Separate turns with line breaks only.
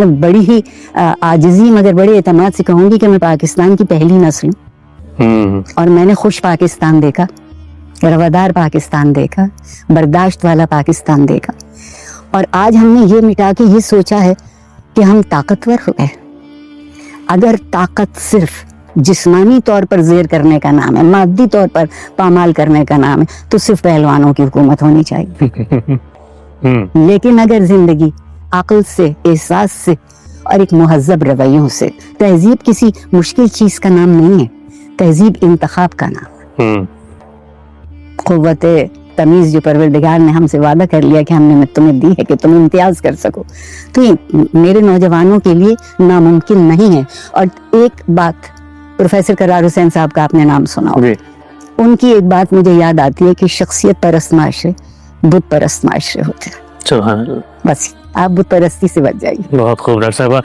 میں بڑی ہی عاجزی مگر بڑے اعتماد سے کہوں گی کہ میں پاکستان کی پہلی نسل ہوں، اور میں نے خوش پاکستان دیکھا، روادار پاکستان دیکھا، برداشت والا پاکستان دیکھا، اور آج ہم نے یہ مٹا کے یہ سوچا ہے کہ ہم طاقتور ہو گئے۔ اگر طاقت صرف جسمانی طور پر زیر کرنے کا نام ہے، مادی طور پر پامال کرنے کا نام ہے، تو صرف پہلوانوں کی حکومت ہونی چاہیے۔ لیکن اگر زندگی عقل سے، احساس سے اور ایک مہذب رویوں سے، تہذیب کسی مشکل چیز کا نام نہیں ہے، تہذیب انتخاب کا نام ہے۔ قوت تمیز جو پروردگار نے ہم سے وعدہ کر لیا کہ ہم نے تمہیں دی ہے کہ تم امتیاز کر سکو، تو یہ میرے نوجوانوں کے لیے ناممکن نہیں ہے۔ اور ایک بات، پروفیسر قرار حسین صاحب کا آپ نے نام سنا ہوگا، ان کی ایک بات مجھے یاد آتی ہے کہ شخصیت پرست معاشرے بت پرست معاشرے ہوتے ہیں۔
سبحان اللہ،
بس آپ بت پرستی سے بچ جائیے۔
بہت خوب ڈاکٹر صاحبہ۔